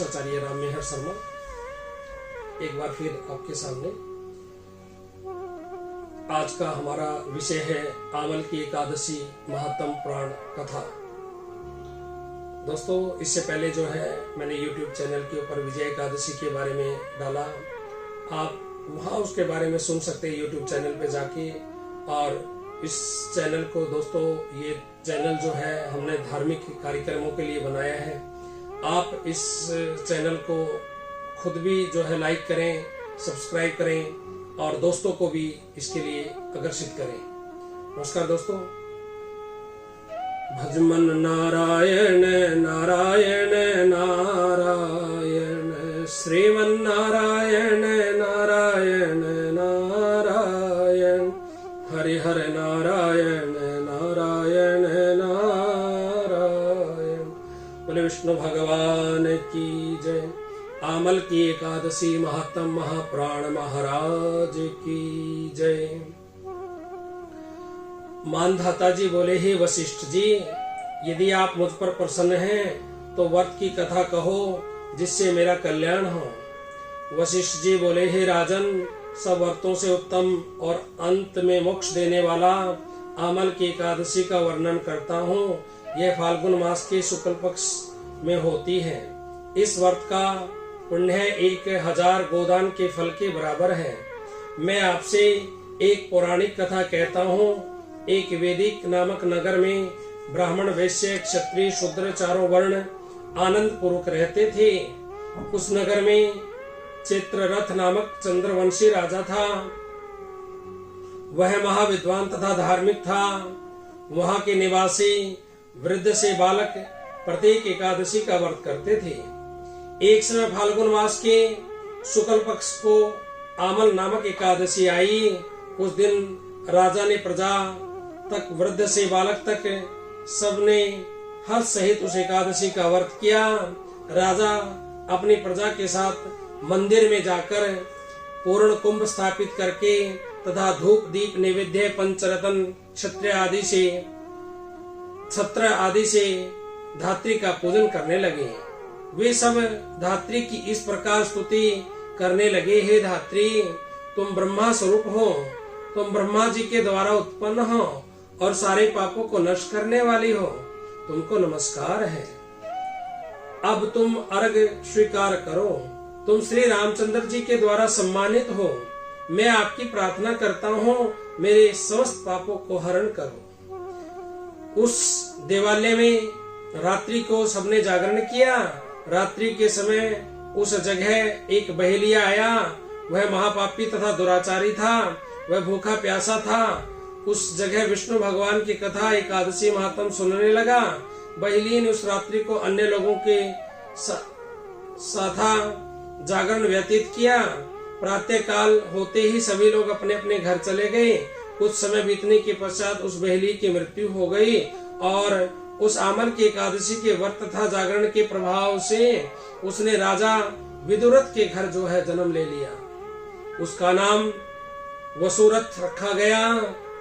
आदर्शाचार्य राम मेहर शर्मा एक बार फिर आपके सामने। आज का हमारा विषय है आमल की एकादशी महात्म पुराण कथा। दोस्तों, इससे पहले जो है मैंने YouTube चैनल के ऊपर विजय एकादशी के बारे में डाला, आप वहां उसके बारे में सुन सकते हैं YouTube चैनल पे जाके। और इस चैनल को दोस्तों, ये चैनल जो है हमने धार्मिक कार्यक्रमों के लिए बनाया है। आप इस चैनल को खुद भी जो है लाइक करें, सब्सक्राइब करें और दोस्तों को भी इसके लिए आकर्षित करें। नमस्कार दोस्तों। भजमन नारायण नारायण नारायण, श्रीमन नारायण नारायण नारायण, हरि हर नारायण नारायण नारायण। बोले विष्णु भगवान की जय। आमल की एकादशी महात्म महाप्राण महाराज की जय। मानधाता जी बोले, हे वशिष्ठ जी, यदि आप मुझ पर प्रसन्न हैं तो व्रत की कथा कहो जिससे मेरा कल्याण हो। वशिष्ठ जी बोले, हे राजन, सब व्रतों से उत्तम और अंत में मोक्ष देने वाला आमल की एकादशी का वर्णन करता हूँ। यह फाल्गुन मास के शुक्ल पक्ष में होती है। इस व्रत का पुण्य 1000 गोदान के फल के बराबर है। मैं आपसे एक पौराणिक कथा कहता हूँ। एक वैदिक नामक नगर में ब्राह्मण, वैश्य, क्षत्रिय, शूद्र चारों वर्ण आनंद पूर्वक रहते थे। उस नगर में चित्ररथ नामक चंद्रवंशी राजा था। वह महाविद्वान तथा धार्मिक था। वहां के निवासी वृद्ध से बालक प्रत्येक एकादशी का व्रत करते थे। एक समय फाल्गुन मास के शुक्ल पक्ष को आमल नामक एकादशी आई। उस दिन राजा ने प्रजा तक, वृद्ध से बालक तक सबने हर्ष सहित उस एकादशी का व्रत किया। राजा अपनी प्रजा के साथ मंदिर में जाकर पूर्ण कुंभ स्थापित करके तथा धूप दीप नैवेद्य पंचरत्न छत्र आदि से धात्री का पूजन करने लगे। वे सब धात्री की इस प्रकार स्तुति करने लगे, हे धात्री, तुम ब्रह्मा स्वरूप हो, तुम ब्रह्मा जी के द्वारा उत्पन्न हो और सारे पापों को नष्ट करने वाली हो, तुमको नमस्कार है। अब तुम अर्घ स्वीकार करो। तुम श्री रामचंद्र जी के द्वारा सम्मानित हो। मैं आपकी प्रार्थना करता हूँ, मेरे समस्त पापों को हरण करो। उस देवालय में रात्रि को सबने जागरण किया। रात्रि के समय उस जगह एक बहेलिया आया। वह महापापी तथा दुराचारी था। वह भूखा प्यासा था। उस जगह विष्णु भगवान की कथा एकादशी महात्म सुनने लगा। बहेलिया ने उस रात्रि को अन्य लोगों के साथ जागरण व्यतीत किया। प्रातः काल होते ही सभी लोग अपने अपने घर चले गए। कुछ समय बीतने के पश्चात उस बहेली की मृत्यु हो गई और उस आमल की एकादशी के व्रत तथा जागरण के प्रभाव से उसने राजा विदुरथ के घर जो है जन्म ले लिया। उसका नाम वसुरथ रखा गया।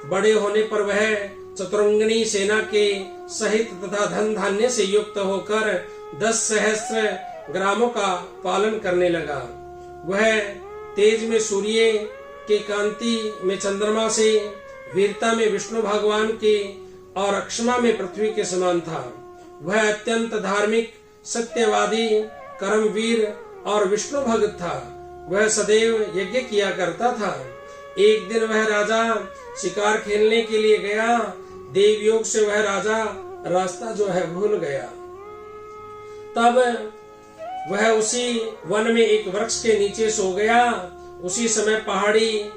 बड़े होने पर वह चतुरंगिनी सेना के सहित तथा धन धान्य से युक्त होकर 10 सहस्त्र ग्रामों का पालन करने लगा। वह तेज में सूर्य के कांति में चंद्रमा से, वीरता में विष्णु भगवान के और अक्षमा में पृथ्वी के समान था। वह अत्यंत धार्मिक, सत्यवादी, कर्मवीर और विष्णु भक्त था। वह सदैव यज्ञ किया करता था। एक दिन वह राजा शिकार खेलने के लिए गया। देव योग से वह राजा रास्ता जो है भूल गया। तब वह उसी वन में एक वृक्ष के नीचे सो गया। उसी समय पहाड़ी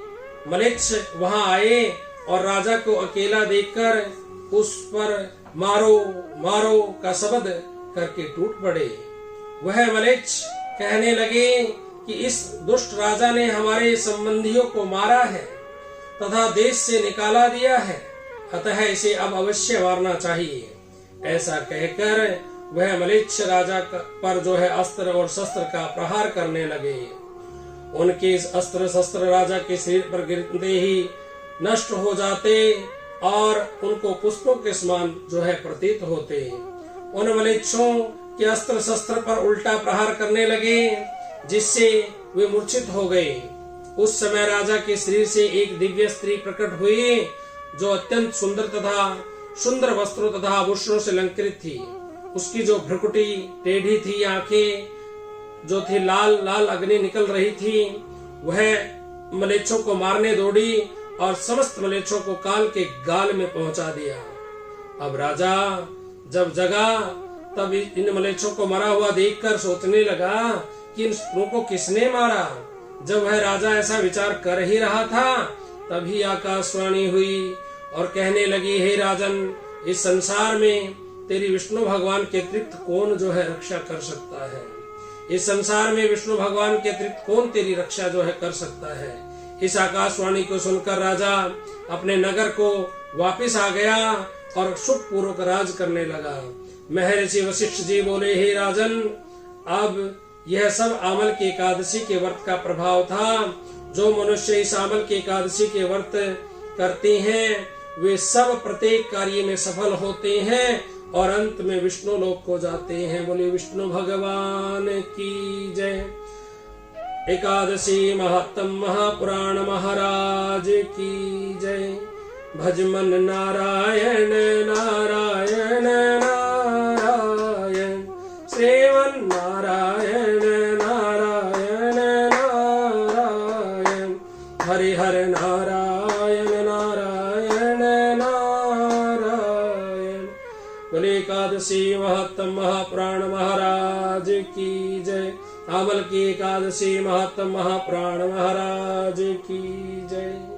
मलेच्छ वहां आए और राजा को अकेला देखकर उस पर मारो मारो का शब्द करके टूट पड़े। वह मलेच्छ कहने लगे कि इस दुष्ट राजा ने हमारे संबंधियों को मारा है तथा देश से निकाला दिया है, अतः इसे अब अवश्य मारना चाहिए। ऐसा कहकर वह मलेच्छ राजा पर जो है अस्त्र और शस्त्र का प्रहार करने लगे। उनके इस अस्त्र शस्त्र राजा के शरीर पर गिरते ही नष्ट हो जाते और उनको पुष्पों के समान जो है प्रतीत होते। उन मलेच्छों कि अस्त्र शस्त्र पर उल्टा प्रहार करने लगे, जिससे वे मूर्छित हो गए। उस समय राजा के शरीर से एक दिव्य स्त्री प्रकट हुई, जो अत्यंत सुंदर तथा सुंदर वस्त्रों तथा आभूषणों से अलंकृत थी। उसकी जो भ्रुकुटी टेढ़ी थी, आंखें जो थी लाल लाल अग्नि निकल रही थी, वह मलेच्छों को मारने दौड़ी और समस्त मलेच्छों को काल के गाल में पहुंचा दिया। अब राजा जब जगा तब इन मलेच्छों को मरा हुआ देखकर सोचने लगा कि इन स्त्रियों को किसने मारा। जब वह राजा ऐसा विचार कर ही रहा था, तभी आकाशवाणी हुई और कहने लगी, हे राजन, इस संसार में तेरी विष्णु भगवान के अतिरिक्त कौन जो है रक्षा कर सकता है। इस संसार में विष्णु भगवान के अतिरिक्त कौन तेरी रक्षा जो है कर सकता है। इस आकाशवाणी को सुनकर राजा अपने नगर को वापिस आ गया और सुख पूर्वक राज करने लगा। महर्षि वशिष्ठ जी बोले, हे राजन, अब यह सब आमल की एकादशी के व्रत का प्रभाव था। जो मनुष्य इस आमल की एकादशी के व्रत करते हैं, वे सब प्रत्येक कार्य में सफल होते हैं और अंत में विष्णु लोक को जाते हैं। बोले विष्णु भगवान की जय। एकादशी महत्तम महापुराण महाराज की जय। भज मन नारायण नारायण नारायण, सेवन नारायण नारायण नारायण, हरि हर नारायण नारायण नारायण। बोले एकादशी महत्तम महापुराण महाराज की जय। आमल की एकादशी महत्तम महापुराण महाराज की जय।